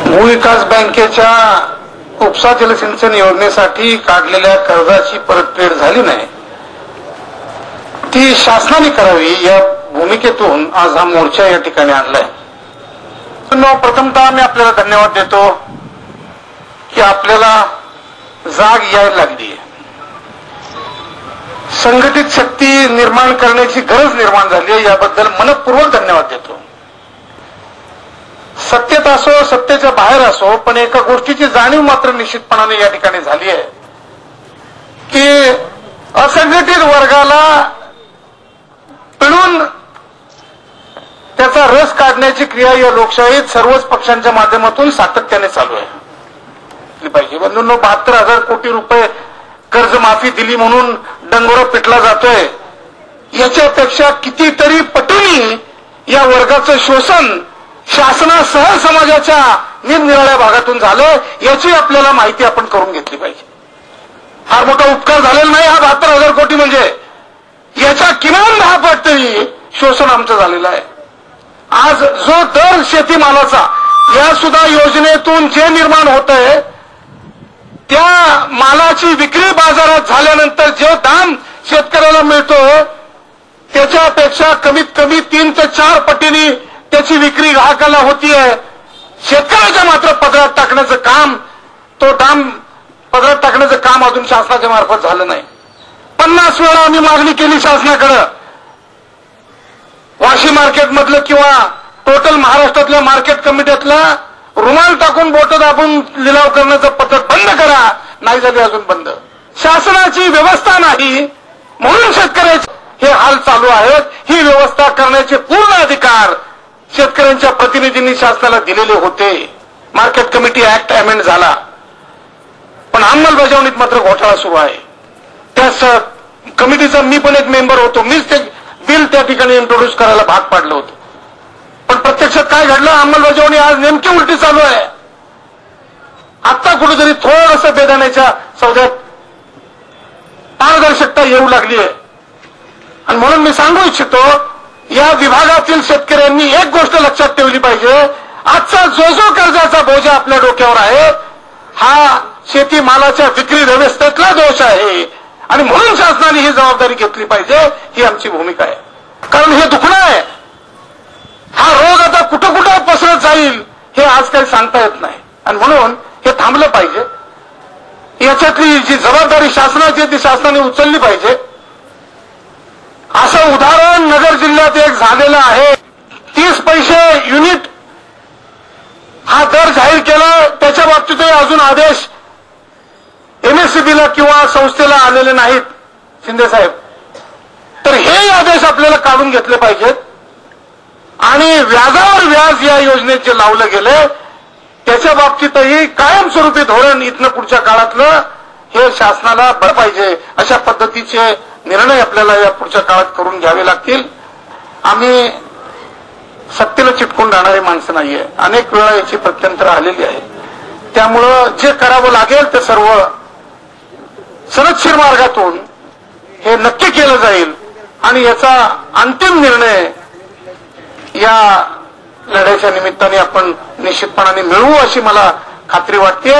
भूविकास बँकेच्या उपसा जलसिंचन योजनेसाठी काढलेल्या कर्जाची परतफेड झाली नाही, ती शासनाने करावी या भूमिकेतून आज हा मोर्चा या ठिकाणी आणलाय. प्रथमतः मी आपल्याला धन्यवाद देतो की आपल्याला जाग यायला लागली, संघटित शक्ती निर्माण करण्याची गरज निर्माण झाली आहे, याबद्दल मनपूर्वक धन्यवाद देतो. सत्तेत असो सत्तेच्या बाहेर असो, पण एका गोष्टीची जाणीव मात्र निश्चितपणाने या ठिकाणी झाली आहे की असंघटित वर्गाला पिळून त्याचा रस काढण्याची क्रिया या लोकशाहीत सर्वच पक्षांच्या माध्यमातून सातत्याने चालू आहे पाहिजे. बंधूंनो, 72,000 कोटी रुपये कर्जमाफी दिली म्हणून डंगोरा पिटला जातोय, याच्यापेक्षा कितीतरी पटीने या वर्गाचं शोषण शासनासह समाजाच्या निरनिराळ्या भागातून झालं, याची आपल्याला माहिती आपण करून घेतली पाहिजे. फार मोठा उपकार झालेला नाही हा 72,000 कोटी, म्हणजे याच्या किमान 10 पट तरी शोषण आमचं झालेलं आहे. आज जो दर शेतीमालाचा या सुद्धा योजनेतून जे निर्माण होत आहे, त्या मालाची विक्री बाजारात झाल्यानंतर जो दाम शेतकऱ्याला मिळतो, त्याच्यापेक्षा कमीत कमी 3 ते 4 पटीने त्याची विक्री ग्राहकाला होतीये. शेतकऱ्याच्या मात्र पदरात टाकण्याचं काम, तो दाम पदरात टाकण्याचं काम अजून शासनाच्या मार्फत झालं नाही. 50 वेळा आम्ही मागणी केली शासनाकडे, वाशी मार्केटमधलं किंवा टोटल महाराष्ट्रातल्या मार्केट कमिट्यातला रुमाल टाकून बोट दाबून लिलाव करण्याचं पद्धत बंद करा. नाही झाली अजून बंद. शासनाची व्यवस्था नाही म्हणून शेतकऱ्याचे हे हाल चालू आहेत. ही व्यवस्था करण्याचे पूर्ण अधिकार शेतकऱ्यांच्या प्रतिनिधींनी शासनाला दिलेले होते. मार्केट कमिटी ऍक्ट अमेंड झाला, पण अंमलबजावणीत मात्र घोटाळा सुरू आहे. त्या कमिटीचा मी पण एक मेंबर होतो, मीच ते बिल त्या ठिकाणी इंट्रोड्यूस करायला भाग पाडलं होतं. पण प्रत्यक्षात काय घडलं, अंमलबजावणी आज नेमकी उलटी चालू आहे. आता कुठेतरी थोडंसं बेदाण्याच्या सौद्यात पारदर्शकता येऊ लागली आहे. आणि म्हणून मी सांगू इच्छितो, या विभागातील शेतकऱ्यांनी एक गोष्ट लक्षात ठेवली पाहिजे, आजचा जो कर्जाचा बोजा आपल्या डोक्यावर आहे, हा शेतीमालाच्या विक्री व्यवस्थेतला दोष आहे आणि म्हणून शासनाने ही जबाबदारी घेतली पाहिजे, ही आमची भूमिका आहे. कारण हे दुखणं आहे, हा रोग आता कुठं कुठं पसरत जाईल हे आज काही सांगता येत नाही. आणि म्हणून हे थांबलं पाहिजे. याच्यातली जी जबाबदारी शासनाची आहे ती शासनाने उचलली पाहिजे. असं उदाहरण नगर जिल्ह्यात एक झालेलं आहे. 30 पैसे युनिट हा दर जाहीर केला, त्याच्या बाबतीतही अजून आदेश एमएससीबीला किंवा संस्थेला आलेले नाहीत शिंदे साहेब. तर हे आदेश आपल्याला काढून घेतले पाहिजेत. आणि व्याजावर व्याज या योजनेत जे लावलं गेले, त्याच्या बाबतीतही कायमस्वरूपी धोरण इथनं पुढच्या काळातलं हे शासनाला बरं पाहिजे. अशा पद्धतीचे निर्णय आपल्याला या पुढच्या काळात करून घ्यावे लागतील. आम्ही सत्तेला चिटकून राहणारी माणसं नाहीये, अनेक वेळा याची प्रत्यंतर आलेली आहे. त्यामुळं जे करावं लागेल ते सर्व सनदशीर मार्गातून हे नक्की केलं जाईल आणि याचा अंतिम निर्णय या लढ्याच्या निमित्ताने आपण निश्चितपणाने मिळवू अशी मला खात्री वाटते.